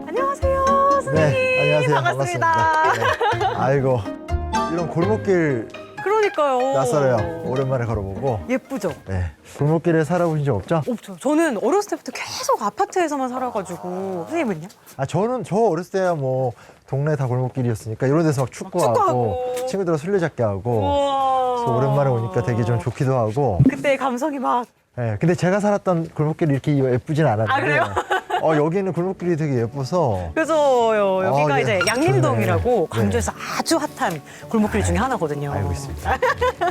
안녕하세요, 선생님. 네, 안녕하세요. 반갑습니다. 네. 아이고, 이런 골목길 그러니까요. 낯설어요. 오랜만에 걸어보고. 예쁘죠? 네. 골목길에 살아보신 적 없죠? 없죠. 저는 어렸을 때부터 계속 아파트에서만 살아가지고. 선생님은요? 아, 저 어렸을 때야 뭐 동네 다 골목길이었으니까 이런 데서 막 축구하고, 축구하고. 친구들과 술래잡기 하고. 우와. 그래서 오랜만에 오니까 되게 좀 좋기도 하고. 그때 감성이 막. 네, 근데 제가 살았던 골목길이 이렇게 예쁘진 않았는데. 아, 그래요? 여기는 골목길이 되게 예뻐서. 그래서 여기가 네. 이제 양림동이라고 좋네. 광주에서 아주 핫한 골목길 중에 하나거든요. 알고 있습니다.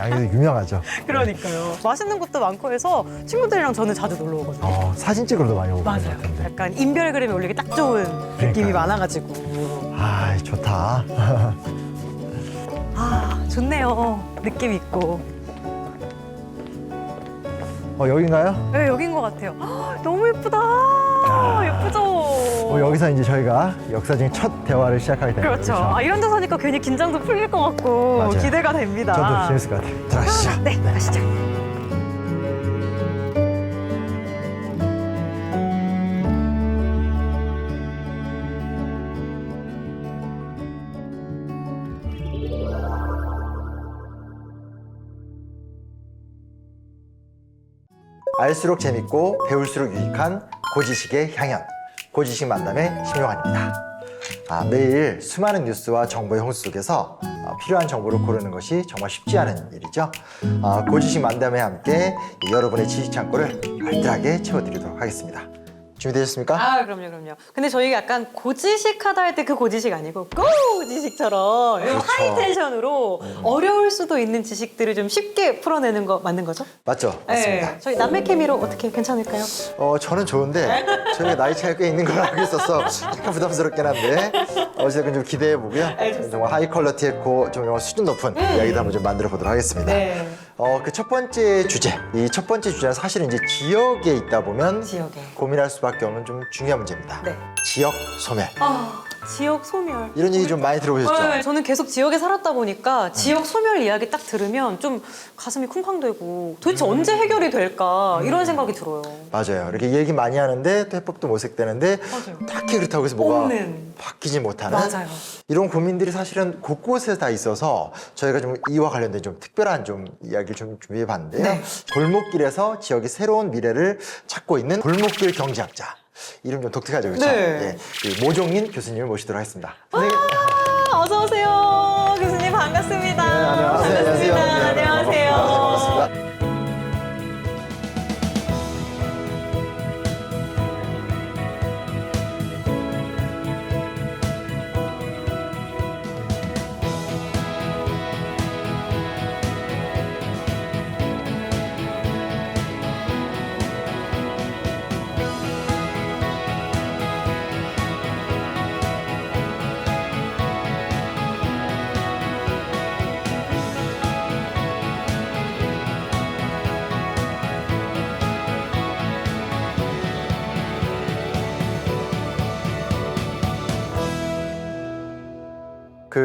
양이도 유명하죠. 그러니까요. 맛있는 것도 많고 해서 친구들이랑 저는 자주 놀러 오거든요. 사진 찍으러도 많이 오고 그런 것 맞아요. 같은데. 약간 인별 그램에 올리기 딱 좋은 느낌이 그러니까요. 많아가지고. 아, 좋다. 아, 좋네요. 느낌 있고. 여긴가요? 네, 여긴 것 같아요. 헉, 너무 예쁘다. 예쁘죠? 여기서 이제 저희가 역사적인 첫 대화를 시작하게 됩니다. 그렇죠. 아, 이런 데 사니까 괜히 긴장도 풀릴 것 같고 맞아요. 기대가 됩니다. 저도 재밌을 것 같아요. 들어가시죠. 네, 가시죠. 알수록 재밌고 배울수록 유익한 고지식의 향연, 고지식 만남의 심용환입니다. 매일 수많은 뉴스와 정보의 홍수 속에서 필요한 정보를 고르는 것이 정말 쉽지 않은 일이죠. 고지식 만남에 함께 여러분의 지식 창고를 알뜰하게 채워드리도록 하겠습니다. 준비되셨습니까? 아, 그럼요. 근데 저희가 약간 고지식 하다 할 때 그 고지식 아니고 고지식처럼 그렇죠. 하이 텐션으로 어려울 수도 있는 지식들을 좀 쉽게 풀어내는 거 맞는 거죠? 맞죠? 맞습니다. 네. 저희 남매 케미로 어떻게 괜찮을까요? 저는 좋은데 저희가 나이 차이가 꽤 있는 걸로 알고 있어서 약간 부담스럽긴 한데 어쨌든 좀 기대해 보고요. 알겠습니다. 정말 하이 퀄러티의 정말 수준 높은 이야기도 한번 좀 만들어 보도록 하겠습니다. 네. 그 첫 번째 주제, 이 첫 번째 주제는 사실은 이제 지역에 있다 보면 지역에. 고민할 수밖에 없는 좀 중요한 문제입니다. 네. 지역 소멸. 지역 소멸. 이런 얘기 좀 많이 들어보셨죠? 네, 저는 계속 지역에 살았다 보니까 지역 소멸 이야기 딱 들으면 좀 가슴이 쿵쾅대고 도대체 언제 해결이 될까 이런 생각이 들어요. 맞아요. 이렇게 얘기 많이 하는데 또 해법도 모색되는데 맞아요. 딱히 그렇다고 해서 뭐가 없는. 바뀌지 못하는 맞아요. 이런 고민들이 사실은 곳곳에 다 있어서 저희가 좀 이와 관련된 좀 특별한 좀 이야기를 좀 준비해 봤는데요. 네. 골목길에서 지역의 새로운 미래를 찾고 있는 골목길 경제학자. 이름 좀 독특하죠, 그렇죠? 네. 예, 그 모종민 교수님을 모시도록 하겠습니다. 선생님. 어서 오세요. 교수님 반갑습니다. 안녕하세요. 안녕하세요. 반갑습니다.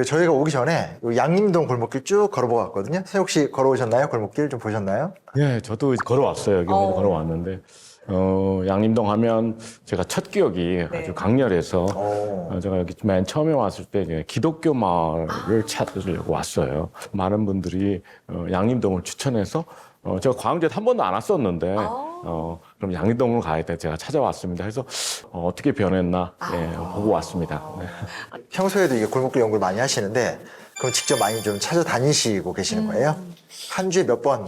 저희가 오기 전에 요 양림동 골목길 쭉 걸어보고 갔거든요. 선생님 혹시 걸어오셨나요? 골목길 좀 보셨나요? 예, 저도 이제 걸어왔어요. 여기 먼저 걸어왔는데, 양림동 하면 제가 첫 기억이 네. 아주 강렬해서, 오. 제가 여기 맨 처음에 왔을 때 이제 기독교 마을을 찾으려고 왔어요. 많은 분들이 양림동을 추천해서, 제가 광주에 한 번도 안 왔었는데, 그럼 양림동으로 가야 돼. 제가 찾아왔습니다. 그래서 어떻게 변했나 보고 왔습니다. 네. 평소에도 이게 골목길 연구를 많이 하시는데 그럼 직접 많이 좀 찾아다니시고 계시는 거예요? 한 주에 몇 번?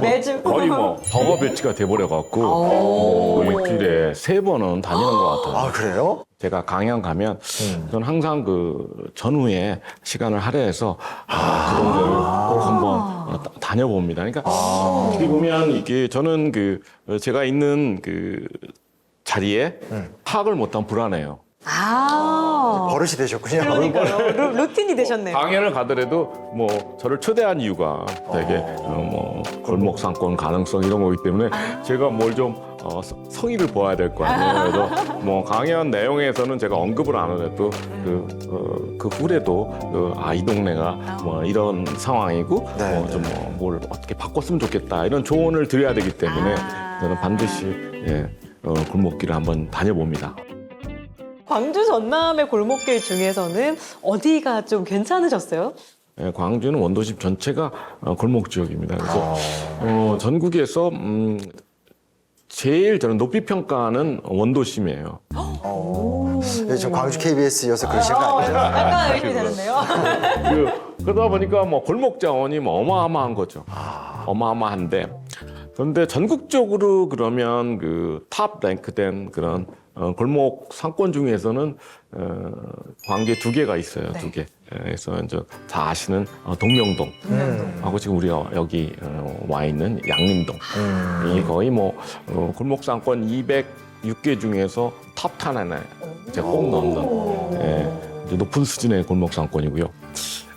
매주. 거의 뭐 버거배치가 돼버려갖고 일주일에 3번은 다니는 것 같아요. 아, 그래요? 제가 강양 가면 저는 항상 그 전후에 시간을 할애해서 그 동네를 꼭 한번 다녀봅니다. 그러니까 어떻게 보면 이게 저는 제가 있는 그 자리에 파악을 못하면 불안해요. 버릇이 되셨군요. 그러니까요. 루틴이 되셨네요. 강연을 가더라도 뭐 저를 초대한 이유가 되게 뭐 골목 상권 가능성 이런 거기 때문에 제가 뭘 좀 성의를 보아야 될 거 아니에요. 그래서 뭐 강연 내용에서는 제가 언급을 안 해도 그 후에도 이 동네가 뭐 이런 상황이고 네, 좀 뭘 어떻게 바꿨으면 좋겠다 이런 조언을 드려야 되기 때문에 저는 반드시 골목길을 한번 다녀봅니다. 광주 전남의 골목길 중에서는 어디가 좀 괜찮으셨어요? 광주는 원도심 전체가 골목 지역입니다. 그래서 전국에서 제일 저는 높이 평가하는 원도심이에요. 네, 저 광주 KBS여서 그러신 거 아니에요? 약간 의심이 되는데요. 그러다 보니까 뭐 골목 자원이 뭐 어마어마한 거죠. 어마어마한데 그런데 전국적으로 그러면 그 탑 랭크된 그런 골목 상권 중에서는 광주에 2개가 있어요. 네. 2개. 그래서 이제 다 아시는 동명동 하고 지금 우리가 여기 와 있는 양림동. 이 거의 뭐 골목 상권 206개 중에서 탑 10안에 제가 꼭 넣는 이제 높은 수준의 골목 상권이고요.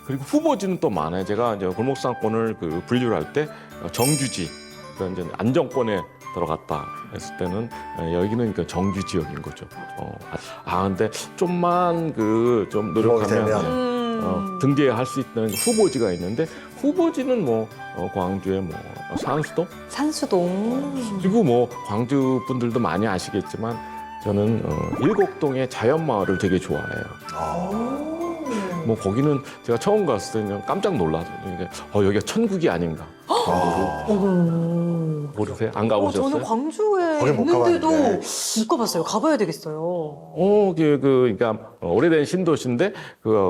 그리고 후보지는 또 많아요. 제가 이제 골목 상권을 분류를 할 때 정규지, 그러니까 이제 안정권에 들어갔다 했을 때는 여기는 그 정규 지역인 거죠. 근데 좀만 좀 노력하면 등재할 수 있는 후보지가 있는데 후보지는 뭐 광주의 뭐 산수동 산수동. 그리고 뭐 광주 분들도 많이 아시겠지만 저는 일곡동의 자연마을을 되게 좋아해요. 뭐 거기는 제가 처음 갔을 때 그냥 깜짝 놀라서 여기가 천국이 아닌가. 모르세요? 안 가보셨어요? 저는 광주에 거긴 못 있는데도 가봤는데. 못 가봤어요. 가봐야 되겠어요. 그러니까 오래된 신도시인데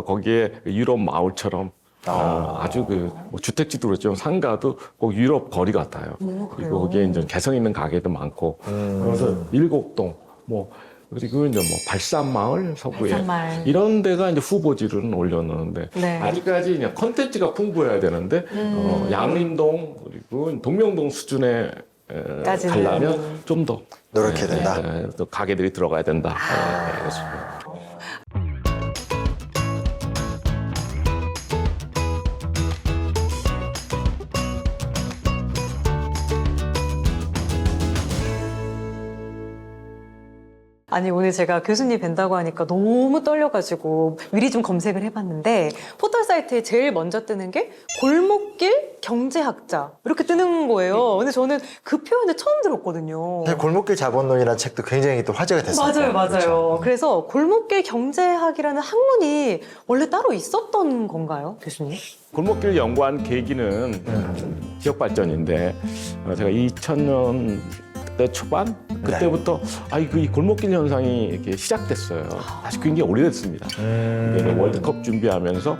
거기에 유럽 마을처럼 아주 뭐 주택지도 그렇죠. 상가도 꼭 유럽 거리 같아요. 그래요? 그리고 거기에 이제 개성 있는 가게도 많고 그래서 일곡동 그리고 이제 뭐 발산마을 서구에 발산마을. 이런 데가 이제 후보지를 올려놓는데 네. 아직까지 그냥 컨텐츠가 풍부해야 되는데 양림동 그리고 동명동 수준에 까지는. 가려면 좀 더 노력해야 된다. 또 가게들이 들어가야 된다. 그래서 아니 오늘 제가 교수님 뵌다고 하니까 너무 떨려가지고 미리 좀 검색을 해봤는데 포털 사이트에 제일 먼저 뜨는 게 골목길 경제학자 이렇게 뜨는 거예요. 근데 저는 그 표현을 처음 들었거든요. 사실 골목길 자본론이라는 책도 굉장히 또 화제가 됐어요. 맞아요. 그래서 골목길 경제학이라는 학문이 원래 따로 있었던 건가요, 교수님? 골목길 연구한 계기는 지역 발전인데 제가 2000년 대 초반 그때부터 이 골목길 현상이 이렇게 시작됐어요. 사실 굉장히 오래됐습니다. 이제 월드컵 준비하면서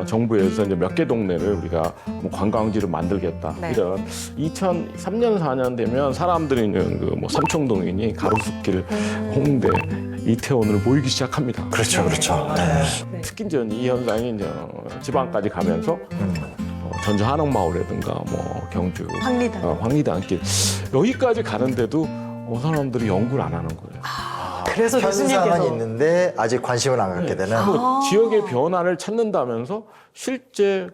정부에서 이제 몇 개 동네를 우리가 뭐 관광지로 만들겠다. 네. 이런 2003년 4년 되면 사람들이 뭐 삼청동이니 가로수길, 홍대, 이태원으로 모이기 시작합니다. 그렇죠. 네. 특히 이제 이 현상이 이제 지방까지 가면서 전주 한옥마을이라든가 뭐 경주 황리단. 황리단길 여기까지 가는데도 사람들이 연구를 안 하는 거예요. 그래서 현상은 교수님께서 있는데 아직 관심을 안 갖게 되는. 지역의 변화를 찾는다면서 실제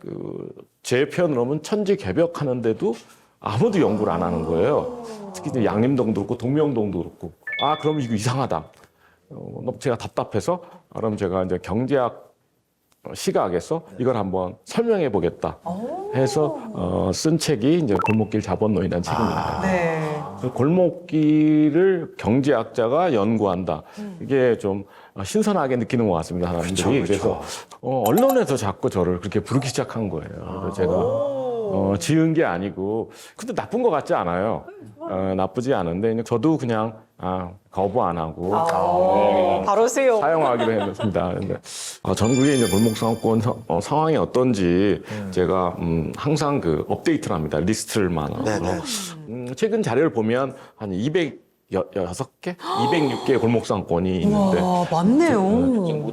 제 표현으로는 천지개벽하는데도 아무도 연구를 안 하는 거예요. 특히 이제 양림동도 그렇고 동명동도 그렇고 그럼 이거 이상하다. 제가 답답해서 그럼 제가 이제 경제학 시각에서 이걸 한번 설명해 보겠다 해서 쓴 책이 이제 골목길 자본론이라는 책입니다. 네. 골목길을 경제학자가 연구한다. 이게 좀 신선하게 느끼는 것 같습니다, 사람들이. 그렇죠. 그래서 언론에서 자꾸 저를 그렇게 부르기 시작한 거예요. 그래서 제가 지은 게 아니고, 근데 나쁜 것 같지 않아요. 나쁘지 않은데 저도 그냥 거부 안 하고 바로 수용. 사용하기로 했습니다. 근데 전국의 이제 골목 상권 상황이 어떤지 제가 항상 업데이트를 합니다. 리스트를 만하고. 최근 자료를 보면 한 206개, 206개 골목 상권이 있는데 와, 많네요.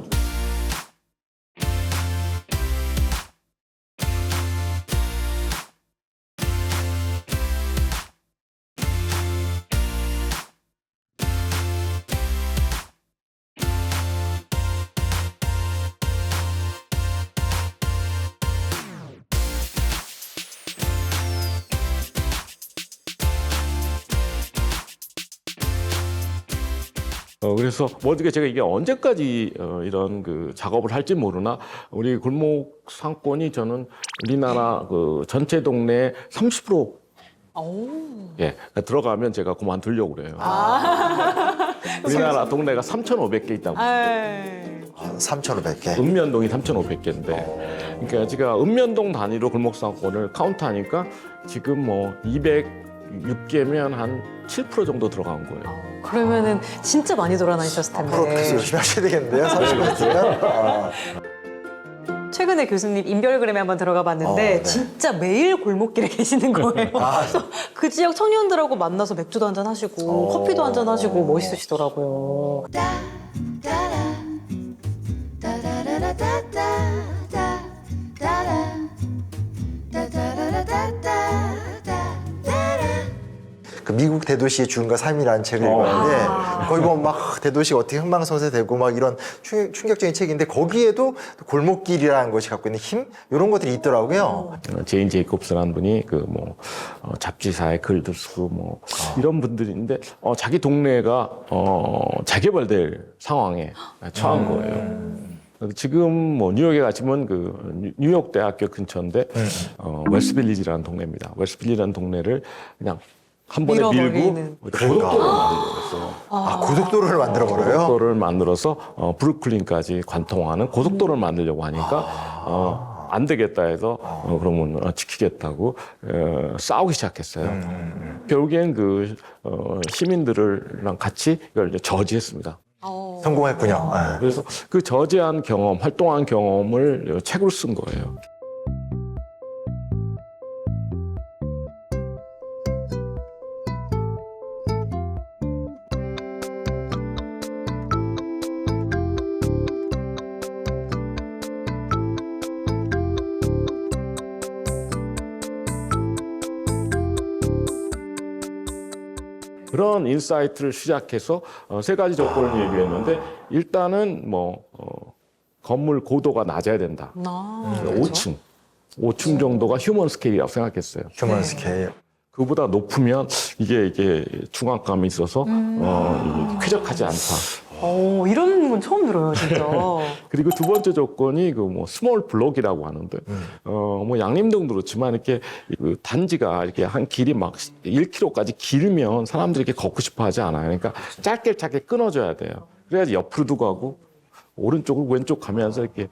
그래서 뭐 어떻게 제가 이게 언제까지 이런 그 작업을 할지 모르나 우리 골목 상권이 저는 우리나라 그 전체 동네 30% 오. 예, 들어가면 제가 그만두려고 그래요. 우리나라 동네가 3,500개 있다고. 에이. 3,500개. 읍면동이 3,500개인데, 그러니까 제가 읍면동 단위로 골목상권을 카운트하니까 지금 뭐 206개면 한 7% 정도 들어간 거예요. 그러면은 진짜 많이 돌아다니셨을 텐데. 앞으로 계속 열심히 하셔야 되겠는데요, 30%면. 최근에 교수님 인별그램에 한번 들어가 봤는데 네. 진짜 매일 골목길에 계시는 거예요. 그래서 그 지역 청년들하고 만나서 맥주도 한잔 하시고 커피도 한잔 하시고 멋있으시더라고요. 그 미국 대도시의 주인과 삶이라는 책을 읽었는데 거기 보면 막 대도시가 어떻게 흥망성쇠되고 막 이런 충격적인 책인데 거기에도 골목길이라는 것이 갖고 있는 힘 이런 것들이 있더라고요. 제인 제이콥스라는 분이 그 뭐 잡지사에 글도 쓰고 뭐 이런 분들인데 자기 동네가 재개발될 상황에 처한 거예요. 지금 뭐 뉴욕에 가시면 그 뉴욕 대학교 근처인데 웨스트빌리지라는 동네입니다. 웨스트빌리지라는 동네를 그냥 한 번에 밀어버리는. 밀고 고속도로를 만들었어요. 고속도로를 만들어 버려요. 고속도로를 만들어서 브루클린까지 관통하는 고속도로를 만들려고 하니까 안 되겠다 해서 그러면 지키겠다고 싸우기 시작했어요. 결국엔 그 시민들이랑 같이 이걸 이제 저지했습니다. 성공했군요. 네. 그래서 그 저지한 경험, 활동한 경험을 책으로 쓴 거예요. 그런 인사이트를 시작해서 세 가지 조건을 얘기했는데 일단은 뭐 건물 고도가 낮아야 된다. 5층 정도가 휴먼 스케일이라고 생각했어요. 휴먼 스케일. 그보다 높으면 이게 중압감이 있어서 이게 쾌적하지 않다. 이런 건 처음 들어요, 진짜. 그리고 두 번째 조건이 그 뭐 스몰 블록이라고 하는데 뭐 양림동도 그렇지만 이렇게 그 단지가 이렇게 한 길이 막 1km까지 길면 사람들이 이렇게 걷고 싶어 하지 않아요. 그러니까 짧게 끊어줘야 돼요. 그래야지 옆으로도 가고 오른쪽을 왼쪽 가면서 이렇게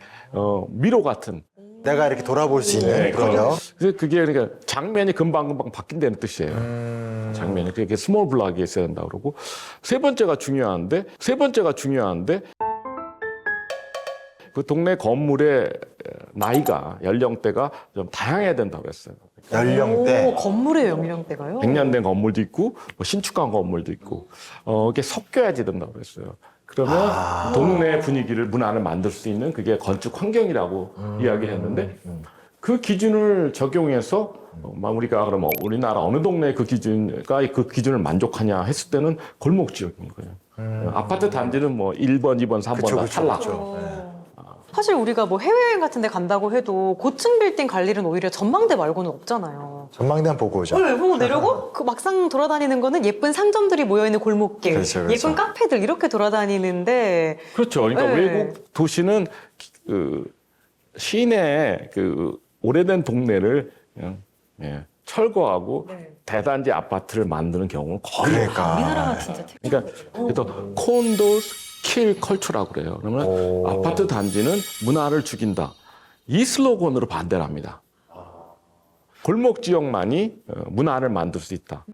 미로 같은 내가 이렇게 돌아볼 수 있는 그런요. 그래서 그게 그러니까 장면이 금방금방 바뀐다는 뜻이에요. 장면이 그렇게 스몰 블록이 있어야 된다 그러고 세 번째가 중요한데 그 동네 건물의 나이가 연령대가 좀 다양해야 된다고 했어요. 연령대. 건물의 연령대가요? 100년 된 건물도 있고 뭐 신축한 건물도 있고 이게 섞여야지 된다고 그랬어요. 그러면 동네 분위기를 문화를 만들 수 있는 그게 건축 환경이라고 이야기했는데 그 기준을 적용해서 우리가 그러면 우리나라 어느 동네 그 기준을 만족하냐 했을 때는 골목 지역인 거예요. 아파트 단지는 뭐 1번, 2번, 3번 다 탈락. 사실 우리가 뭐 해외여행 같은 데 간다고 해도 고층 빌딩 갈 일은 오히려 전망대 말고는 없잖아요. 전망대만 보고 오죠. 네, 보고 내려고 그 막상 돌아다니는 거는 예쁜 상점들이 모여있는 골목길, 그렇죠. 예쁜 카페들 이렇게 돌아다니는데 그렇죠. 그러니까 네. 외국 도시는 그 시내 그 오래된 동네를 그냥 철거하고 대단지 아파트를 만드는 경우는 거의 그러니까. 우리나라가 진짜 특히 그러니까 그래서 콘도 킬 컬처라고 그래요. 그러면 아파트 단지는 문화를 죽인다. 이 슬로건으로 반대를 합니다. 골목 지역만이 문화를 만들 수 있다.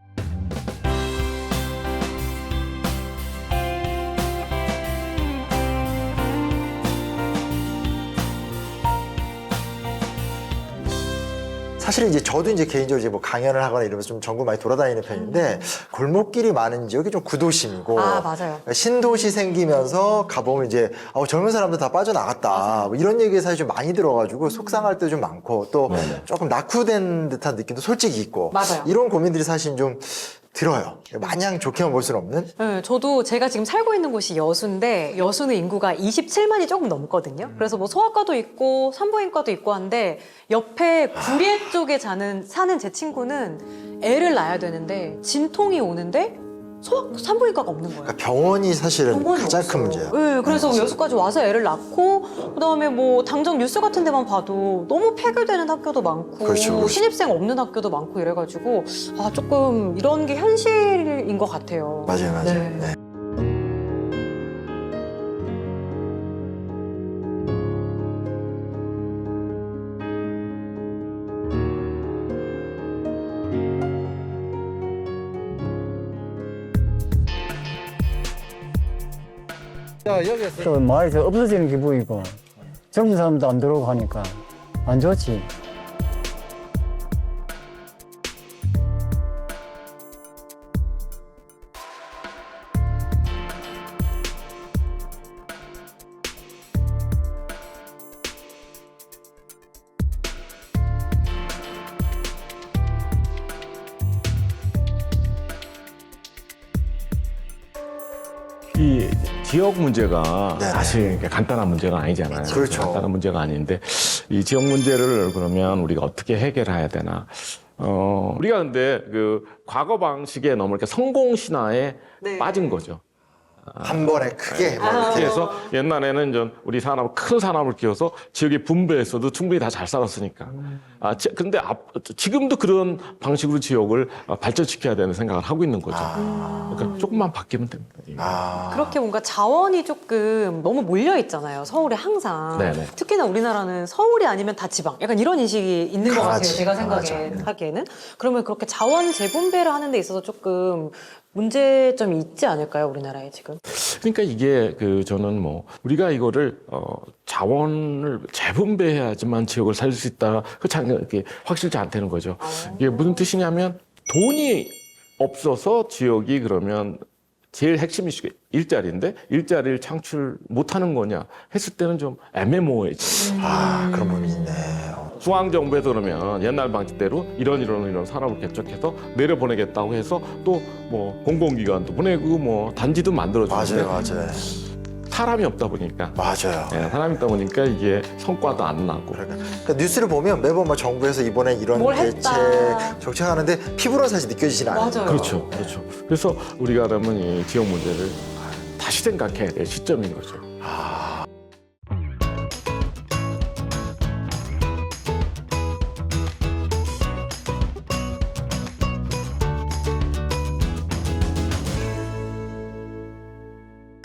사실은 이제 저도 이제 개인적으로 이제 뭐 강연을 하거나 이러면서 좀 전국 많이 돌아다니는 편인데 골목길이 많은 지역이 좀 구도심이고 맞아요. 신도시 생기면서 가보면 이제 젊은 사람들 다 빠져나갔다 뭐 이런 얘기 사실 좀 많이 들어가지고 속상할 때 좀 많고 또 조금 낙후된 듯한 느낌도 솔직히 있고 맞아요. 이런 고민들이 사실 좀 들어요. 마냥 좋게만 볼 수는 없는. 네, 저도 제가 지금 살고 있는 곳이 여수인데 여수는 인구가 27만이 조금 넘거든요. 그래서 뭐 소아과도 있고 산부인과도 있고 한데 옆에 구례 쪽에 사는 제 친구는 애를 낳아야 되는데 진통이 오는데 산부인과가 없는 거예요. 그러니까 병원이 사실은 병원이 가장 없어요. 큰 문제예요. 네, 그래서 여기까지 와서 애를 낳고 그다음에 뭐 당장 뉴스 같은 데만 봐도 너무 폐교되는 학교도 많고 그렇죠. 신입생 없는 학교도 많고 이래가지고 조금 이런 게 현실인 것 같아요. 맞아요. 네. 네. 또 마을에서 없어지는 기분이고 젊은 사람도 안 들어오고 하니까 안 좋지. 이 지역 문제가 네네. 사실 이렇게 간단한 문제가 아니잖아요. 그렇죠. 간단한 문제가 아닌데 이 지역 문제를 그러면 우리가 어떻게 해결해야 되나? 우리가 근데 그 과거 방식에 너무 이렇게 성공 신화에 네. 빠진 거죠. 한 번에 크게 막 이렇게 그래서 옛날에는 좀 우리 산업 큰 산업을 키워서 지역이 분배했어도 충분히 다 잘 살았으니까. 근데 지금도 그런 방식으로 지역을 발전시켜야 되는 생각을 하고 있는 거죠. 그러니까 조금만 바뀌면 됩니다. 그렇게 뭔가 자원이 조금 너무 몰려 있잖아요. 서울에 항상. 네네. 특히나 우리나라는 서울이 아니면 다 지방. 약간 이런 인식이 있는 것 같아요. 강하지, 제가 강하죠. 생각하기에는. 그러면 그렇게 자원 재분배를 하는 데 있어서 조금 문제점이 있지 않을까요? 우리나라에 지금. 그러니까 이게 저는 뭐 우리가 이거를 자원을 재분배해야지만 지역을 살릴 수 있다. 그게 확실치 않다는 거죠. 이게 무슨 뜻이냐면 돈이 없어서 지역이 그러면 제일 핵심이 일자리인데 일자리를 창출 못하는 거냐 했을 때는 좀 애매모호해지. 그런 부분이 있네. 중앙정부에서 그러면 옛날 방식대로 이런 산업을 개척해서 내려보내겠다고 해서 또 뭐 공공기관도 보내고 뭐 단지도 만들어주는데 맞아요. 사람이 없다 보니까 맞아요. 사람이 있다 보니까 이게 성과도 안 나고 그러니까 뉴스를 보면 매번 막 정부에서 이번에 이런 뭘 대책 했다. 정책하는데 피부로 사실 느껴지진 않아요. 맞아요. 그렇죠. 그래서 우리가 그러면 이 지역 문제를 다시 생각해야 될 시점인 거죠.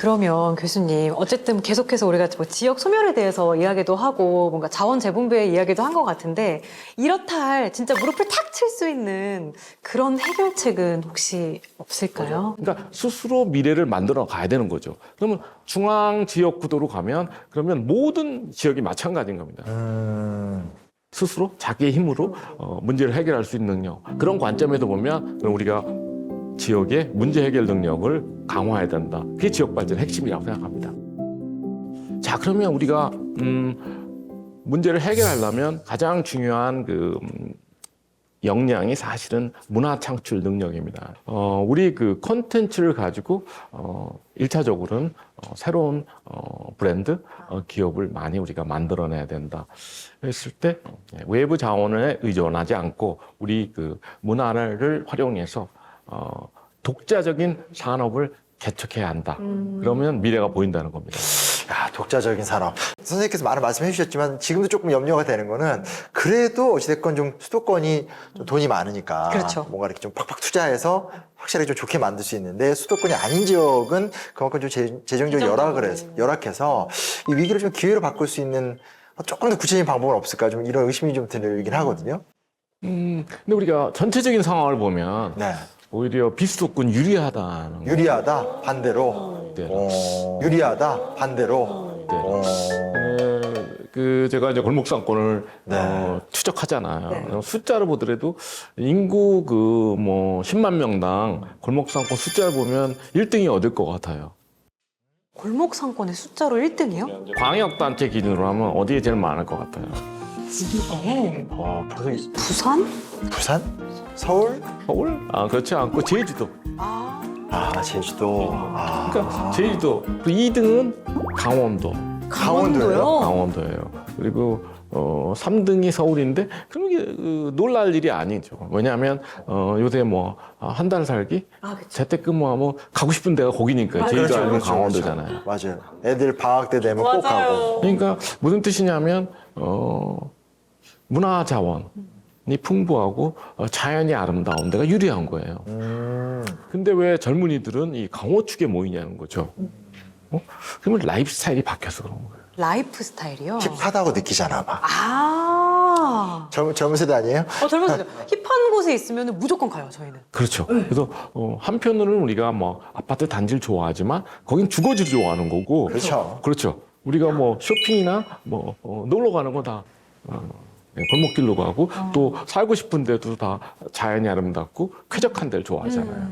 그러면 교수님, 어쨌든 계속해서 우리가 뭐 지역 소멸에 대해서 이야기도 하고 뭔가 자원 재분배 이야기도 한 것 같은데 이렇다 할 진짜 무릎을 탁 칠 수 있는 그런 해결책은 혹시 없을까요? 그러니까 스스로 미래를 만들어 가야 되는 거죠. 그러면 중앙 지역 구도로 가면 그러면 모든 지역이 마찬가지인 겁니다. 스스로 자기의 힘으로 문제를 해결할 수 있는 능력. 그런 관점에서 보면 그럼 우리가 지역의 문제 해결 능력을 강화해야 된다. 그게 지역 발전의 핵심이라고 생각합니다. 자, 그러면 우리가 문제를 해결하려면 가장 중요한 역량이 사실은 문화 창출 능력입니다. 우리 콘텐츠를 가지고 1차적으로는 새로운 브랜드, 기업을 많이 우리가 만들어내야 된다. 했을 때 외부 자원에 의존하지 않고 우리 문화를 활용해서 독자적인 산업을 개척해야 한다. 그러면 미래가 보인다는 겁니다. 야, 독자적인 산업. 선생님께서 많은 말씀해 주셨지만 지금도 조금 염려가 되는 거는 그래도 어찌됐건 좀 수도권이 좀 돈이 많으니까 그렇죠. 뭔가 이렇게 좀 팍팍 투자해서 확실하게 좀 좋게 만들 수 있는데 수도권이 아닌 지역은 그만큼 좀 재정적으로 열악해서 이 위기를 좀 기회로 바꿀 수 있는 조금 더 구체적인 방법은 없을까 좀 이런 의심이 좀 들긴 하거든요. 근데 우리가 전체적인 상황을 보면 네. 오히려 비수도권 유리하다는 거. 유리하다 반대로. 네. 유리하다 반대로. 제가 이제 골목상권을 네. 추적하잖아요. 숫자를 보더라도 인구 10만 명당 골목상권 숫자를 보면 1등이 얻을 것 같아요. 골목 상권의 숫자로 1등이요? 광역단체 기준으로 하면 어디에 제일 많을 것 같아요? 벌써 부산? 부산? 서울? 서울? 그렇지 않고 제주도. 제주도. 그러니까 제주도. 2등은 강원도. 강원도요? 강원도예요. 그리고 3등이 서울인데 그런 게 놀랄 일이 아니죠. 왜냐하면 요새 뭐 한 달 살기 그쵸. 재택근무하면 가고 싶은 데가 거기니까 맞아요. 제주도 아니면 그렇죠, 강원도잖아요. 맞아요. 애들 방학 때 되면 꼭 가고. 그러니까 무슨 뜻이냐면 문화 자원이 풍부하고 자연이 아름다운 데가 유리한 거예요. 근데 왜 젊은이들은 이 강원 축에 모이냐는 거죠. 그러면 라이프 스타일이 바뀌어서 그런 거예요. 라이프 스타일이요? 힙하다고 느끼잖아, 아마. 젊은 세대 아니에요? 젊은 힙한 곳에 있으면 무조건 가요, 저희는. 그렇죠. 그래서 한편으로는 우리가 뭐 아파트 단지를 좋아하지만 거긴 주거지를 좋아하는 거고. 그렇죠. 그렇죠. 우리가 뭐 쇼핑이나 뭐 놀러 가는 거 다 골목길로 가고 또 살고 싶은 데도 다 자연이 아름답고 쾌적한 데를 좋아하잖아요.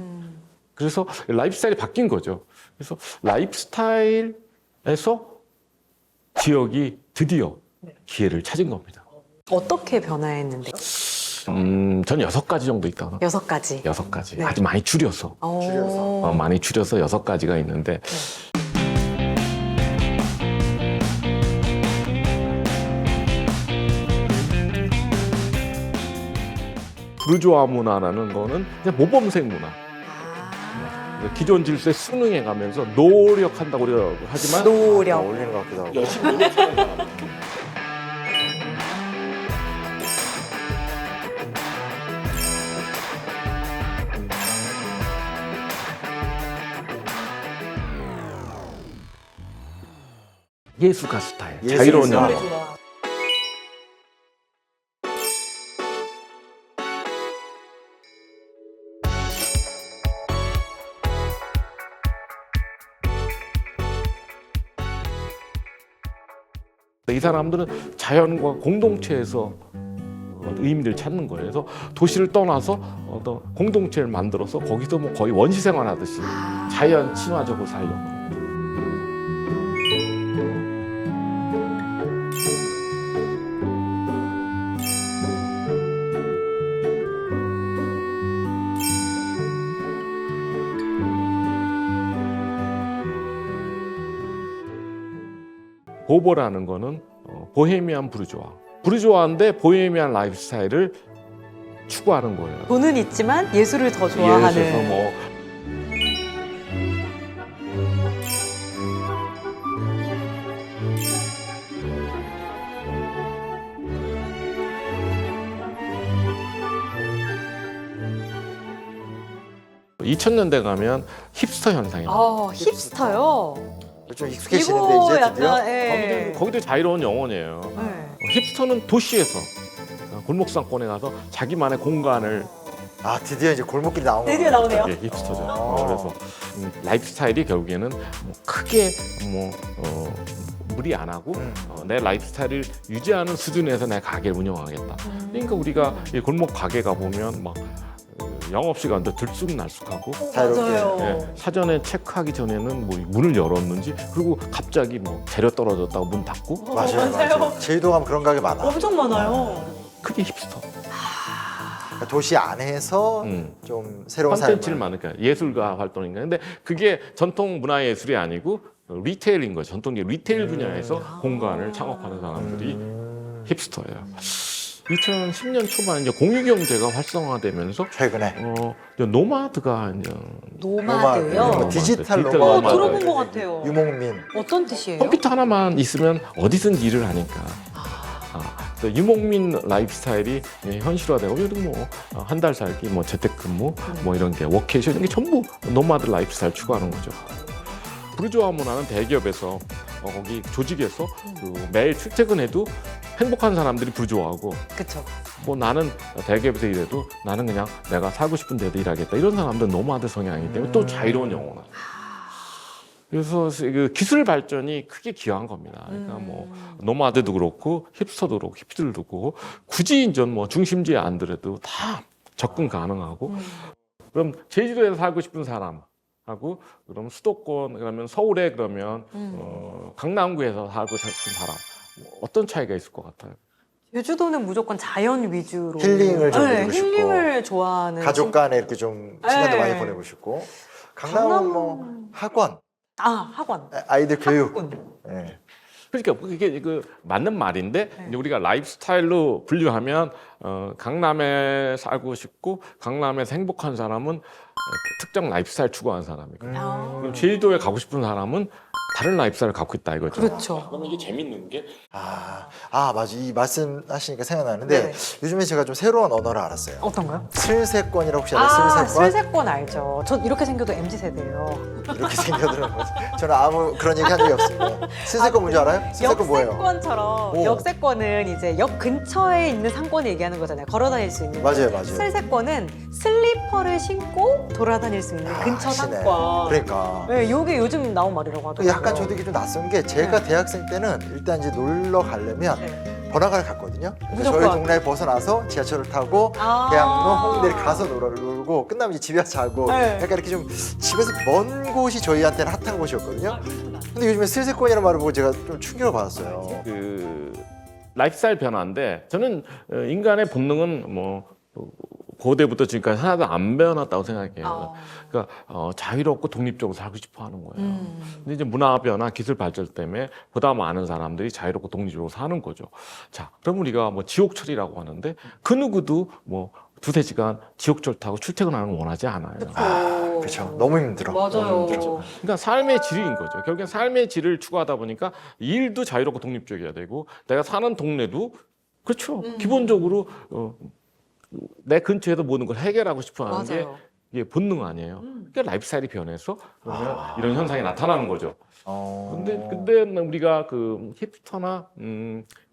그래서 라이프 스타일이 바뀐 거죠. 그래서 라이프 스타일에서 지역이 드디어 기회를 찾은 겁니다. 어떻게 변화했는데? 전 6가지 정도 있다고. 6가지. 6가지. 네. 아주 많이 줄여서. 줄여서. 많이 줄여서 6가지가 있는데. 부르주아 문화라는 거는 그냥 모범생 문화. 기존 질서에 순응해 가면서 노력한다고 우리가 하지만 노력. 어울리는 것 같기도 하고. 열심히 노력하는 사람. 예술가 스타일, 예술가. 자유로운 영화. 이 사람들은 자연과 공동체에서 의미를 찾는 거예요. 그래서 도시를 떠나서 어떤 공동체를 만들어서 거기서 뭐 거의 원시 생활하듯이 자연 친화적으로 살려고. 보버라는 거는 보헤미안 부르주아. 부르주아인데 보헤미안 라이프 스타일을 추구하는 거예요. 돈은 있지만 예술을 더 예를 좋아하는. 들어서 뭐 (2000년대) 가면 힙스터 현상이 나요. 힙스터요? 좀 익숙해지는데 이제 드디어. 예. 거기도 자유로운 영혼이에요. 네. 힙스터는 도시에서 골목상권에 가서 자기만의 공간을 아, 드디어 이제 골목길이 나온 거. 드디어 나오네요. 예, 힙스터죠. 그래서 라이프 스타일이 결국에는 뭐 크게 무리 안 하고 내 라이프 스타일을 유지하는 수준에서 내 가게를 운영하겠다. 그러니까 우리가 이 골목 가게 가 보면 막 영업 시간도 들쑥날쑥하고 자유롭게. 예, 사전에 체크하기 전에는 뭐 문을 열었는지 그리고 갑자기 뭐 재료 떨어졌다고 문 닫고 맞아요. 제주도 가면 그런 가게 많아. 엄청 많아요. 크게 힙스터. 그러니까 도시 안에서 좀 새로운 콘텐츠를 삶을. 만드니까 예술가 활동인가. 근데 그게 전통 문화예술이 아니고 리테일인 거죠. 전통적 리테일 분야에서 공간을 창업하는 사람들이 힙스터예요. 2010년 초반 이제 공유경제가 활성화되면서 최근에. 이제 노마드가 이제 노마드요? 디지털 디지털 노마드. 들어본 것 같아요. 유목민. 어떤 뜻이에요? 컴퓨터 하나만 있으면 어디든 일을 하니까. 또 유목민 라이프 스타일이 현실화되고 요즘 뭐 한 달 살기, 뭐 재택근무, 뭐 이런 게 워케이션 이런 게 전부 노마드 라이프 스타일 추구하는 거죠. 부르주아 문화는 대기업에서 거기 조직에서 그 매일 출퇴근해도 행복한 사람들이 부르주아하고 그쵸. 뭐 나는 대기업에서 일해도 나는 그냥 내가 살고 싶은 데도 일하겠다 이런 사람들은 노마드 성향이기 때문에 또 자유로운 영혼을. 그래서 그 기술 발전이 크게 기여한 겁니다. 그러니까 뭐 노마드도 그렇고 힙스터도 그렇고 힙들도 그렇고 굳이 이제 뭐 중심지에 안 들어도 다 접근 가능하고 그럼 제주도에서 살고 싶은 사람하고 그럼 수도권 그러면 서울에 그러면 강남구에서 살고 싶은 사람 어떤 차이가 있을 것 같아요? 제주도는 무조건 자연 위주로 힐링을 좀 누리고 싶고. 힐링을 좋아하는 가족 간에 이렇게 좀 시간도 네. 많이 보내고 싶고. 강남은 뭐 학원, 학원 아이들 교육. 학군. 예. 그러니까 이게 그 맞는 말인데 네. 이제 우리가 라이프 스타일로 분류하면 강남에 살고 싶고 강남에서 행복한 사람은 특정 라이프 스타일 추구하는 사람이고 그럼 제주도에 가고 싶은 사람은 다른 라이프 스타일을 갖고 있다 이거죠. 그렇죠. 그러면 이게 재밌는 게 맞아. 이 말씀하시니까 생각나는데 네. 요즘에 제가 좀 새로운 언어를 알았어요. 어떤가요? 슬세권이라고 혹시 아세요? 슬세권? 슬세권 알죠. 저 이렇게 생겨도 MZ 세대예요. 이렇게 생겨드는 거지. 저는 아무 그런 얘기 한 적이 없습니다. 슬세권 뭔지 알아요? 슬세권 뭐예요? 역세권처럼 오. 역세권은 이제 역 근처에 있는 상권을 얘기하는 거잖아요. 걸어 다닐 수 있는. 맞아요. 슬세권은 슬리퍼를 신고 돌아다닐 수 있는 근처 하시네. 상권. 그러니까. 네, 요게 요즘 나온 말이라고 하더라고요. 약간 저도 이게 좀 낯선 게 제가 대학생 때는 일단 이제 놀러 가려면 네. 번화가를 갔거든요. 무조건. 저희 동네에 벗어나서 지하철을 타고 아. 대학로 홍대를 가서 놀고 끝나면 이제 집에 와서 자고 네. 약간 이렇게 좀 집에서 먼 곳이 저희한테는 핫한 곳이었거든요. 근데 요즘에 슬세권이라는 말을 보고 제가 좀 충격을 받았어요. 그 라이프스타일 변화인데 저는 인간의 본능은 뭐 고대부터 지금까지 하나도 안 변했다고 생각해요. 그러니까 자유롭고 독립적으로 살고 싶어 하는 거예요. 근데 이제 문화 변화, 기술 발전 때문에 보다 많은 사람들이 자유롭고 독립적으로 사는 거죠. 자, 그럼 우리가 뭐 지옥철이라고 하는데 그 누구도 뭐 두세 시간 지옥철 타고 출퇴근하는 걸 원하지 않아요. 그렇죠. 너무 힘들어. 맞아요. 그러니까 삶의 질인 거죠. 결국엔 삶의 질을 추구하다 보니까 일도 자유롭고 독립적이어야 되고 내가 사는 동네도 그렇죠. 기본적으로 내 근처에도 모든 걸 해결하고 싶어하는 게 맞아요. 이게 본능 아니에요. 그러니까 라이프 스타일이 변해서 그러면 이런 현상이 나타나는 거죠. 근데 우리가 그 힙스터나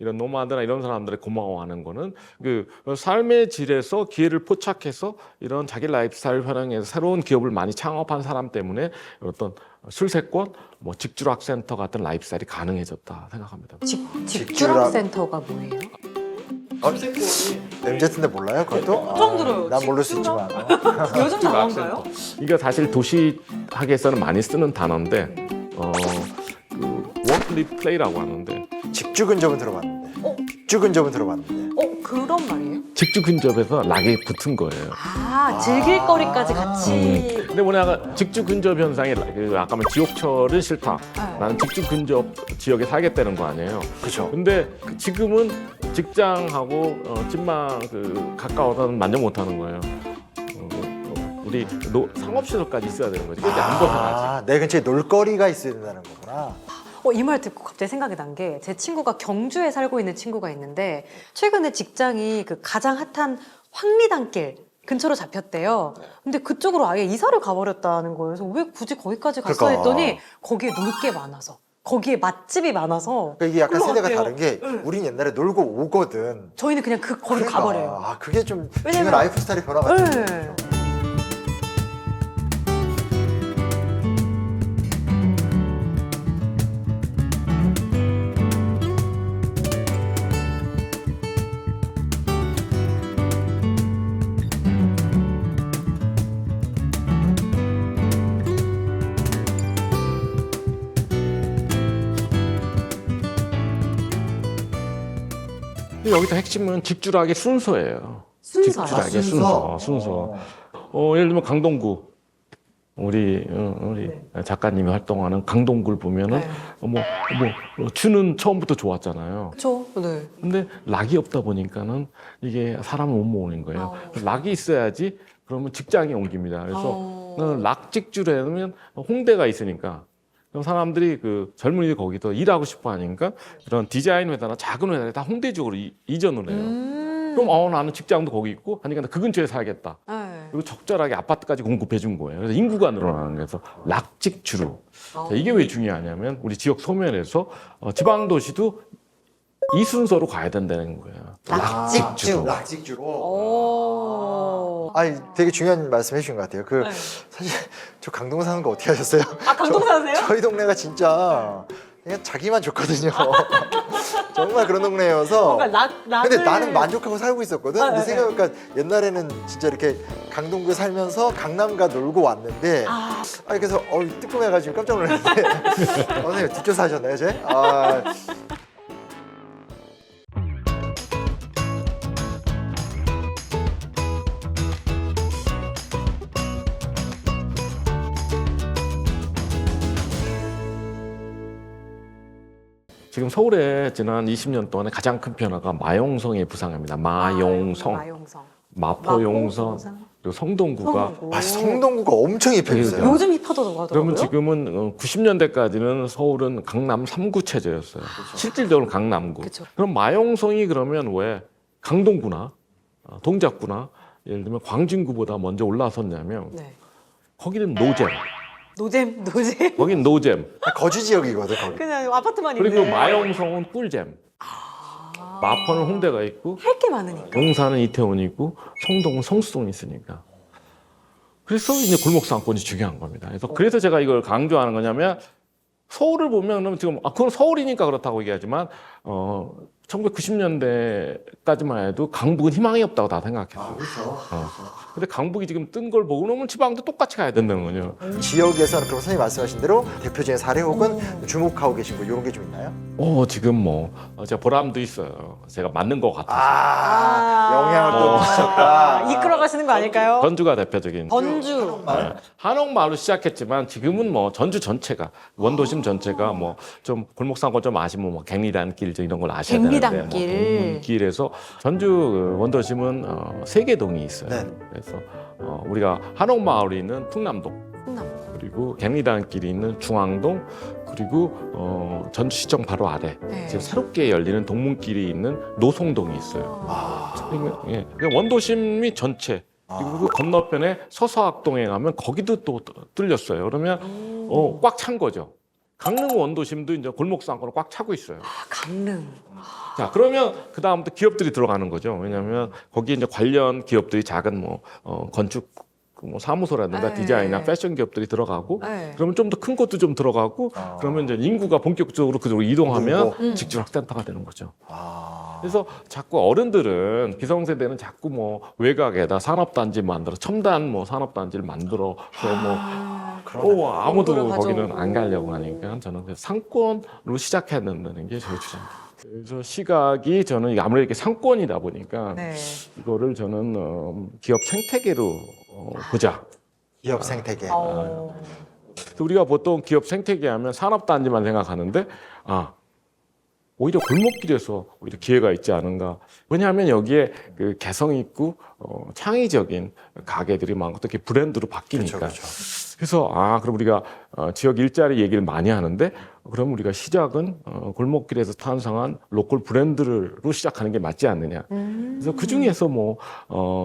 이런 노마드나 이런 사람들의 고마워하는 거는 그 삶의 질에서 기회를 포착해서 이런 자기 라이프 스타일 활용해서 새로운 기업을 많이 창업한 사람 때문에 어떤 술세권, 뭐 직주락센터 같은 라이프 스타일이 가능해졌다 생각합니다. 직주락센터가 뭐예요? MZ인데 몰라요? 그것도? 처음 들어요. 난 모를 수 있지만. 요즘 나온가요? 이게 사실 도시학에서는 많이 쓰는 단어인데 그 work, live, play라고 하는데 직주 근접은 들어봤는데. 직주 근접은 들어봤는데. 그런 말이에요? 직주 근접에서 락이 붙은 거예요. 즐길 거리까지 같이. 근데 뭐냐 직주 근접 현상이 그 아까 말 지옥철은 싫다. 나는 직주 근접 지역에 살겠다는 거 아니에요. 그렇죠. 근데 지금은 직장하고 집만 그 가까워서는 만족 못하는 거예요. 우리 상업시설까지 있어야 되는 거지. 그게 안 벗어나지. 내 근처에 놀거리가 있어야 된다는 거구나. 이 말 듣고 갑자기 생각이 난 게 제 친구가 경주에 살고 있는 친구가 있는데 최근에 직장이 그 가장 핫한 황리단길 근처로 잡혔대요. 근데 그쪽으로 아예 이사를 가버렸다는 거예요. 그래서 왜 굳이 거기까지 갔어 그러니까. 했더니 거기에 놀 게 많아서 거기에 맛집이 많아서 그러니까 이게 약간 세대가 올라갔대요. 다른 게 우린 옛날에 놀고 오거든. 저희는 그냥 거기로 그러니까. 가버려요. 그게 좀 지금 왜냐면- 라이프 스타일의 변화 같은 네. 거죠. 근데 여기서 핵심은 직주락의 순서예요. 순서요? 직주락의 순서. 예를 들면 강동구. 우리 작가님이 활동하는 강동구를 보면은 주는 처음부터 좋았잖아요. 그렇죠. 네. 근데 락이 없다 보니까는 이게 사람을 못 모으는 거예요. 락이 있어야지 그러면 직장이 옮깁니다. 그래서 락 직주라면 홍대가 있으니까 그럼 사람들이 그 젊은이들 거기서 일하고 싶어 하니까 이런 디자인 회사나 작은 회사에 다 홍대 쪽으로 이전을 해요. 그럼 나는 직장도 거기 있고 하니까 그 근처에 살겠다. 네. 그리고 적절하게 아파트까지 공급해 준 거예요. 그래서 인구가 늘어나는 거에서 락직주로. 이게 왜 중요하냐면 우리 지역 소멸에서 지방 도시도 이 순서로 가야 된다는 거예요. 락직주. 락직주로. 되게 중요한 말씀 해주신 것 같아요. 네. 사실 저 강동 사는 거 어떻게 하셨어요? 강동 사세요? 저희 동네가 진짜 그냥 자기만 좋거든요. 정말 그런 동네여서. 근데 나는 만족하고 살고 있었거든. 근데 생각해보니까 옛날에는 진짜 이렇게 강동구에 살면서 강남가 놀고 왔는데 그래서 뜨끔해가지고 깜짝 놀랐는데 선생님 뒷조사 하셨나요, 쟤? 지금 서울에 지난 20년 동안에 가장 큰 변화가 마용성의 부상입니다. 마용성, 마용성. 마포용성, 그리고 성동구가. 성동구. 아, 성동구가 엄청 힙했어요. 요즘 힙하다고 하더라고요. 그러면 지금은 90년대까지는 서울은 강남 3구 체제였어요. 실질적으로 강남구. 그쵸. 그럼 마용성이 그러면 왜 강동구나 동작구나 예를 들면 광진구보다 먼저 올라섰냐면 네. 거기는 노잼. 노잼. 거긴 노잼. 거주 지역이거든, 거기. 그냥 아파트만 그리고 있네. 마용성은 꿀잼. 마포는 홍대가 있고 할 게 많으니까. 용산은 이태원이 있고 성동은 성수동이 있으니까. 그래서 이제 골목 상권이 중요한 겁니다. 그래서 제가 이걸 강조하는 거냐면 서울을 보면 지금 그건 서울이니까 그렇다고 얘기하지만 1990년대까지만 해도 강북은 희망이 없다고 다 생각했어요. 그렇죠. 근데 강북이 지금 뜬 걸 보고 그러면 지방도 똑같이 가야 된다는 거죠. 지역에서는 그럼 선생님 말씀하신 대로 대표적인 사례 혹은 주목하고 계신 거 이런 게 좀 있나요? 지금 제가 보람도 있어요. 제가 맞는 것 같아서. 영향을 또 미쳤다. 이끌어 가시는 거 아닐까요? 전주가 대표적인. 전주. 한옥마을로 시작했지만 지금은 전주 전체가 원도심 전체가 좀 골목상권 좀 아시면 갱리단길 이런 걸 아셔야 되는데 갱리단길. 길에서 전주 원도심은 3개 동이 있어요. 네. 그래서 우리가 한옥마을이 있는 풍남동 그리고 갱리단길이 있는 중앙동 그리고 전주시청 바로 아래 네. 지금 새롭게 열리는 동문길이 있는 노송동이 있어요. 그러니까 원도심이 전체 그리고 그 건너편에 서서학동에 가면 거기도 또 뚫렸어요. 그러면 꽉 찬 거죠. 강릉 원도심도 이제 골목상권을 꽉 차고 있어요. 강릉. 자, 그러면 그 다음부터 기업들이 들어가는 거죠. 왜냐하면 거기에 이제 관련 기업들이 작은 건축 사무소라든가 네. 디자인이나 패션 기업들이 들어가고 네. 그러면 좀 더 큰 것도 좀 들어가고 그러면 이제 인구가 본격적으로 그쪽으로 이동하면 직주학센터가 되는 거죠. 그래서 자꾸 어른들은 기성세대는 자꾸 외곽에다 산업단지 만들어 첨단 산업단지를 만들어서 아무도 정보를 거기는 가져오고. 안 가려고 하니까 저는 그래서 상권으로 시작해야 된다는 게 제 주장입니다. 그래서 시각이 저는 이게 아무래도 이렇게 상권이다 보니까 네. 이거를 저는 기업 생태계로 보자. 기업 생태계. 그래서 우리가 보통 기업 생태계 하면 산업단지만 생각하는데 오히려 골목길에서 오히려 기회가 있지 않은가. 왜냐하면 여기에 그 개성 있고 창의적인 가게들이 많고 또 이렇게 브랜드로 바뀌니까. 그렇죠. 그래서 그럼 우리가 지역 일자리 얘기를 많이 하는데 그럼 우리가 시작은 골목길에서 탄생한 로컬 브랜드로 시작하는 게 맞지 않느냐. 그래서 그 중에서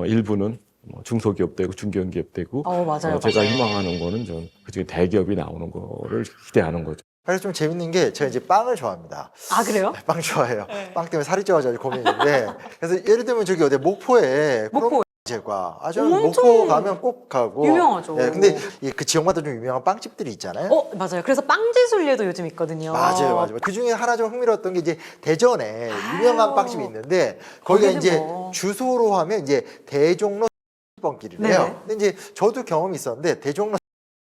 일부는 중소기업 되고 중견기업 되고 맞아요. 제가 희망하는 거는 좀 그중에 대기업이 나오는 거를 기대하는 거죠. 그래서 좀 재밌는 게 제가 이제 빵을 좋아합니다. 아, 그래요? 빵 좋아해요. 빵 때문에 살이 쪄가지고 고민인데 그래서 예를 들면 저기 어디 목포에 목포. 제과 저는 엄청 목포 가면 꼭 가고 유명하죠. 근데 그 지역마다 좀 유명한 빵집들이 있잖아요. 맞아요. 그래서 빵지순례도 요즘 있거든요. 맞아요. 그 중에 하나 좀 흥미로웠던 게 이제 대전에 유명한 빵집이 있는데 거기가 거기는 이제 주소로 하면 이제 대종로 번길이래요. 네네. 근데 이제 저도 경험이 있었는데 대종로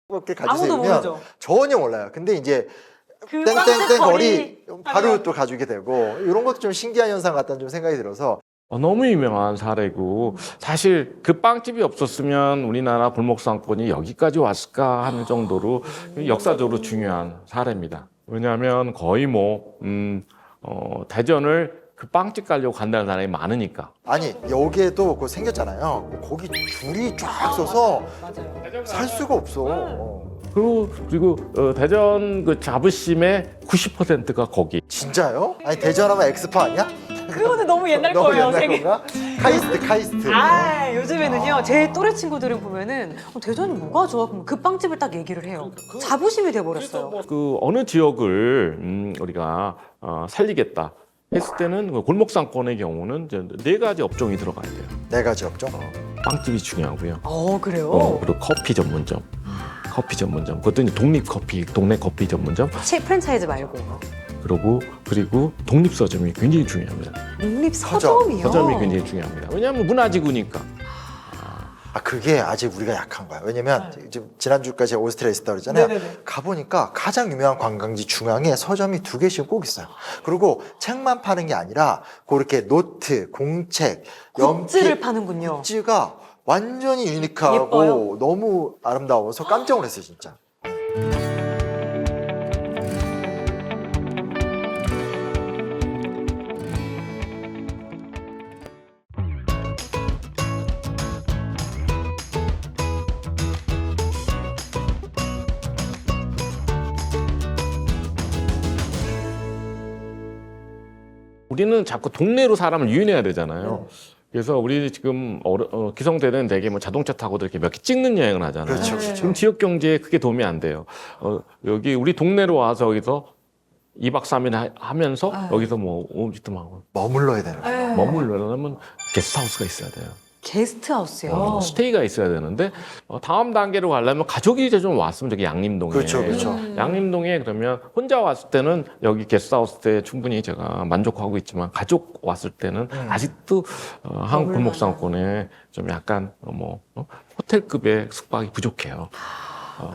번길 가주세요. 아무도 이러면 모르죠. 전혀 몰라요. 근데 이제 그 땡땡땡 빵집 거리 바로 하면. 또 가주게 되고 이런 것도 좀 신기한 현상 같다는 좀 생각이 들어서 너무 유명한 사례고 사실 그 빵집이 없었으면 우리나라 골목상권이 여기까지 왔을까 하는 정도로 역사적으로 중요한 사례입니다. 왜냐하면 거의 대전을 그 빵집 가려고 간다는 사람이 많으니까. 아니 여기에도 그거 생겼잖아요. 거기 줄이 쫙 서서 살 수가 없어. 그리고 대전 그 자부심의 90%가 거기. 진짜요? 아니 대전하면 엑스파 아니야? 그거는 너무 옛날 너무 거예요. 옛날 되게. 건가? 카이스트. 요즘에는요, 제 또래 친구들을 보면은 대전이 뭐가 좋아? 그럼 그 빵집을 딱 얘기를 해요. 자부심이 돼버렸어요. 그 어느 지역을 우리가 살리겠다 했을 때는 그 골목상권의 경우는 이제 4가지 업종이 들어가야 돼요. 4가지 업종. 빵집이 중요하고요. 그래요? 그리고 커피 전문점. 커피 전문점. 그것도 이제 독립 커피, 동네 커피 전문점. 프랜차이즈 말고. 그리고 독립 서점이 굉장히 중요합니다. 독립 서점이요? 서점이 굉장히 중요합니다. 왜냐하면 문화지구니까. 그게 아직 우리가 약한 거야. 왜냐면 지금 지난주까지 제가 오스트리아에 있었다 그랬잖아요. 네네네. 가보니까 가장 유명한 관광지 중앙에 서점이 2개씩 꼭 있어요. 그리고 책만 파는 게 아니라 그렇게 노트, 공책, 굿즈를 연필, 파는군요. 굿즈가 완전히 유니크하고 예뻐요? 너무 아름다워서 깜짝 놀랐어요, 진짜. 우리는 자꾸 동네로 사람을 유인해야 되잖아요. 그래서 우리 지금 기성세대는 되게 뭐 자동차 타고도 이렇게 몇 개 찍는 여행을 하잖아요. 그렇죠, 그렇죠. 지금 지역 경제에 그게 도움이 안 돼요. 여기 우리 동네로 와서 여기서 2박 3일 하면서 여기서 뭐 오지도 하고 머물러야 되는 거예요. 머물려면 게스트하우스가 있어야 돼요. 게스트하우스요. 스테이가 있어야 되는데 다음 단계로 가려면 가족이 이제 좀 왔으면 저기 양림동에. 그렇죠, 그렇죠. 양림동에 그러면 혼자 왔을 때는 여기 게스트하우스 때 충분히 제가 만족하고 있지만 가족 왔을 때는 아직도 한국 골목상권에 좀 약간 호텔급의 숙박이 부족해요.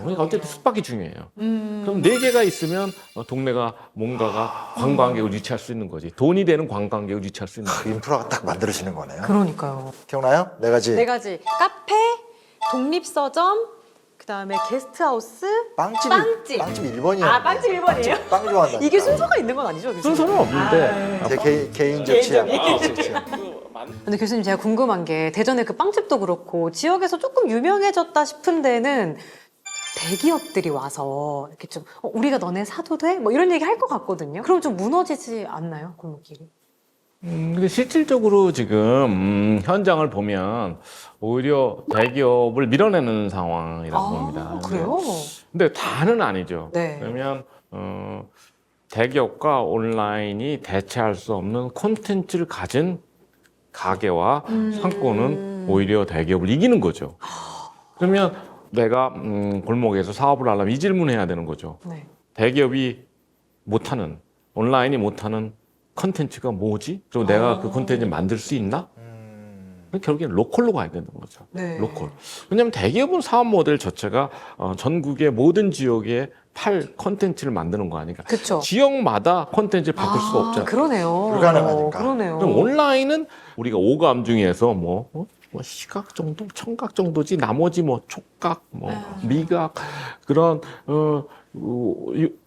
그러니까 어쨌든 숙박이 중요해요. 그럼 4개가 있으면 동네가 뭔가가 관광객을 유치할 수 있는 거지. 돈이 되는 관광객을 유치할 수 있는 거지. 그 인프라가 딱 만들어지는 거네요. 그러니까요. 기억나요? 네 가지. 네 가지. 카페, 독립서점, 그다음에 게스트하우스, 빵집이 빵집. 빵집 1번이에요. 아, 빵집 1번이에요? 빵 좋아한다. 이게 순서가 있는 건 아니죠? 교수님? 순서는 없는데 제 개인적 취향. 근데 교수님 제가 궁금한 게 대전에 그 빵집도 그렇고 지역에서 조금 유명해졌다 싶은 데는 대기업들이 와서 이렇게 좀 우리가 너네 사도 돼? 뭐 이런 얘기 할 것 같거든요. 그럼 좀 무너지지 않나요? 골목길이? 근데 실질적으로 지금 현장을 보면 오히려 대기업을 밀어내는 상황이라고 봅니다. 그래요? 근데 다는 아니죠. 네. 그러면 대기업과 온라인이 대체할 수 없는 콘텐츠를 가진 가게와 상권은 오히려 대기업을 이기는 거죠. 그러면 내가 골목에서 사업을 하려면 이 질문을 해야 되는 거죠. 네. 대기업이 못하는, 온라인이 못하는 컨텐츠가 뭐지? 그리고 내가 그 컨텐츠를 만들 수 있나? 결국엔 로컬로 가야 되는 거죠. 네. 로컬. 왜냐하면 대기업은 사업 모델 자체가 전국의 모든 지역에 팔 컨텐츠를 만드는 거 아니까. 그쵸. 지역마다 컨텐츠를 바꿀 수가 없잖아요. 그러네요. 불가능하니까. 그러네요. 그럼 온라인은 우리가 오감 중에서 뭐 시각 정도, 청각 정도지 나머지 뭐 촉각, 뭐 미각 그런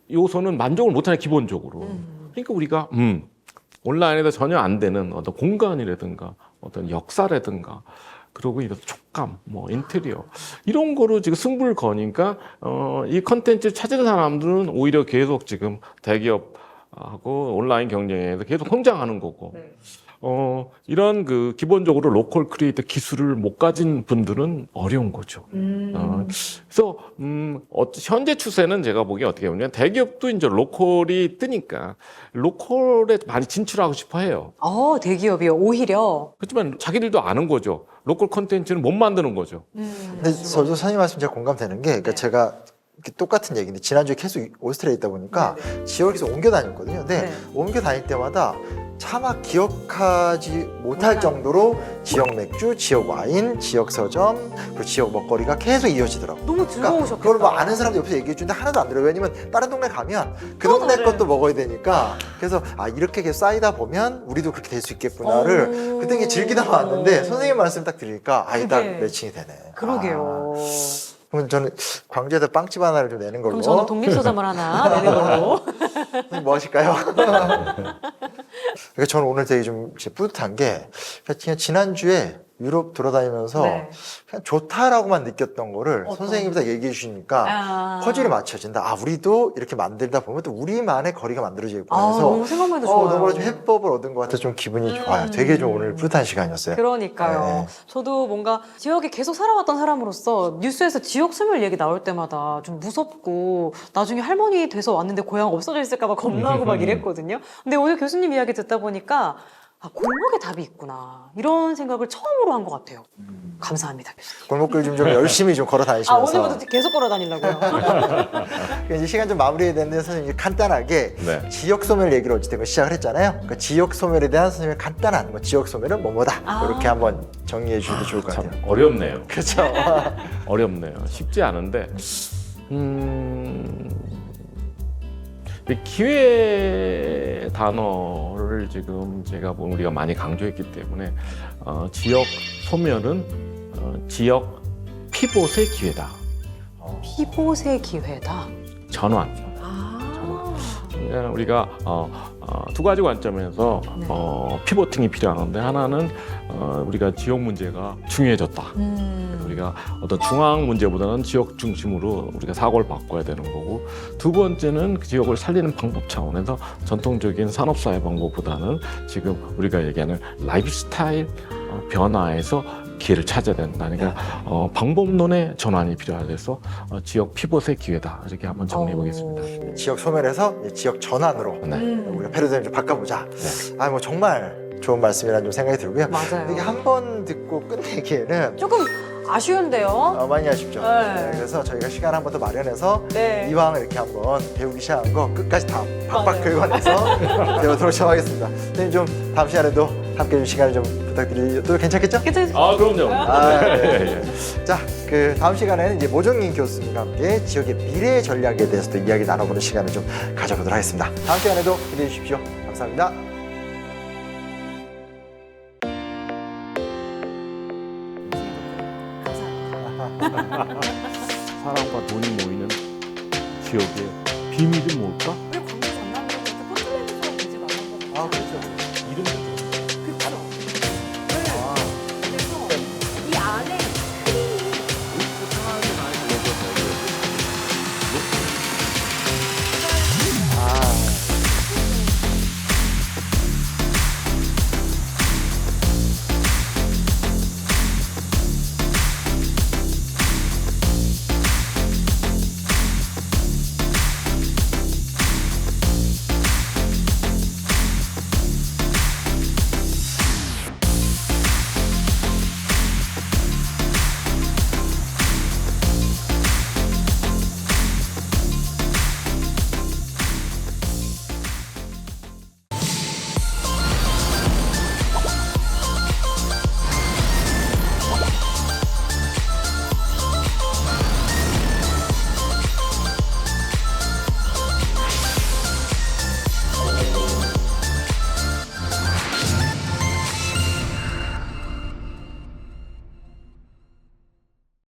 요소는 만족을 못하는 기본적으로. 그러니까 우리가 온라인에도 전혀 안 되는 어떤 공간이라든가 어떤 역사라든가 그리고 이런 촉감, 뭐 인테리어 이런 거로 지금 승부를 거니까 이 컨텐츠를 찾은 사람들은 오히려 계속 지금 대기업하고 온라인 경쟁에서 계속 성장하는 거고. 이런 그 기본적으로 로컬 크리에이터 기술을 못 가진 분들은 어려운 거죠. 그래서 현재 추세는 제가 보기에 어떻게 보면 대기업도 이제 로컬이 뜨니까 로컬에 많이 진출하고 싶어 해요. 대기업이요. 오히려. 그렇지만 자기들도 아는 거죠. 로컬 콘텐츠는 못 만드는 거죠. 근데 저도 선생님 말씀 제가 공감되는 게, 그러니까 제가 이렇게 똑같은 얘기인데 지난주에 계속 오스트리아에 있다 보니까 지역에서 옮겨 다녔거든요. 근데 옮겨 다닐 때마다 차마 기억하지 못할 정도로 지역 맥주, 지역 와인, 지역 서점, 그리고 지역 먹거리가 계속 이어지더라고요. 너무 즐거우셨겠다. 그걸 뭐 아는 사람도 옆에서 얘기해 주는데 하나도 안 들어요. 왜냐면 다른 동네 가면 그 동네 것도 먹어야 되니까. 그래서 이렇게 계속 쌓이다 보면 우리도 그렇게 될 수 있겠구나를 그때 이게 즐기다 왔는데 선생님 말씀 딱 들으니까 딱 매칭이 되네. 그러게요. 그럼 저는 광주에다 빵집 하나를 좀 내는 걸로. 그럼 저는 독립서점을 하나 내는 걸로. 뭐 하실까요? 그러니까 저는 오늘 되게 좀 뿌듯한 게 그냥 지난주에 유럽 돌아다니면서 그냥 좋다라고만 느꼈던 거를 선생님이 다 얘기해 주시니까 퍼즐이 맞춰진다. 우리도 이렇게 만들다 보면 또 우리만의 거리가 만들어지겠구나 해서 너무 생각만 해도 좋아요. 너무 좀 해법을 얻은 것 같아서 좀 기분이 좋아요. 되게 좀 오늘 뿌듯한 시간이었어요. 그러니까요. 네. 저도 뭔가 지역에 계속 살아왔던 사람으로서 뉴스에서 지역 소멸 얘기 나올 때마다 좀 무섭고 나중에 할머니 돼서 왔는데 고향 없어져 있을까 봐 겁나고 막 이랬거든요. 근데 오늘 교수님 이야기 듣다 보니까 골목에 답이 있구나 이런 생각을 처음으로 한 것 같아요. 감사합니다, 교수님. 골목길 좀 열심히 좀 걸어 다니시면서. 오늘부터 계속 걸어 다니려고요. 이제 시간 좀 마무리해야 되는데 선생님 간단하게 네. 지역 소멸 얘기를 어쨌든 시작을 했잖아요. 그러니까 지역 소멸에 대한 선생님의 간단한 지역 소멸은 뭐뭐다 이렇게 한번 정리해 주셔도 좋을 것 참 같아요. 어렵네요. 그렇죠. 어렵네요. 쉽지 않은데 이 기회 단어를 지금 제가 보면 우리가 많이 강조했기 때문에 지역 소멸은 지역 피봇의 기회다. 피봇의 기회다. 전환. 그러니까 우리가 두 가지 관점에서 피보팅이 필요한데 하나는 우리가 지역 문제가 중요해졌다. 우리가 어떤 중앙 문제보다는 지역 중심으로 우리가 사고를 바꿔야 되는 거고, 두 번째는 그 지역을 살리는 방법 차원에서 전통적인 산업사회 방법보다는 지금 우리가 얘기하는 라이프 스타일 변화에서 기회를 찾아야 된다. 그러니까 방법론의 전환이 필요해서 지역 피벗의 기회다. 이렇게 한번 정리해 보겠습니다. 지역 소멸에서 이제 지역 전환으로 네. 우리가 패러다임을 좀 바꿔보자. 뭐 정말 좋은 말씀이라는 좀 생각이 들고요. 맞아요. 이게 한 번 듣고 끝내기에는 조금 아쉬운데요. 많이 아쉽죠. 네. 그래서 저희가 시간 한 번 더 마련해서 네. 이왕 이렇게 한번 배우기 시작한 거 끝까지 다 박박 맞아요. 긁어내서 배우도록 시작하겠습니다. 선생님 좀 다음 시간에도 함께 해주신 시간을 좀 부탁드려도 괜찮겠죠? 괜찮으세요? 아, 그럼요. 네. 자, 그 다음 시간에는 이제 모종인 교수님과 함께 지역의 미래 전략에 대해서도 이야기 나눠보는 시간을 좀 가져보도록 하겠습니다. 다음 시간에도 기대해 주십시오. 감사합니다. 사람과 돈이 모이는 지역의 비밀이 뭘까? 왜 광주 전남도로 이렇게 포틀랜드처럼 되지 말라고 아, 그렇죠.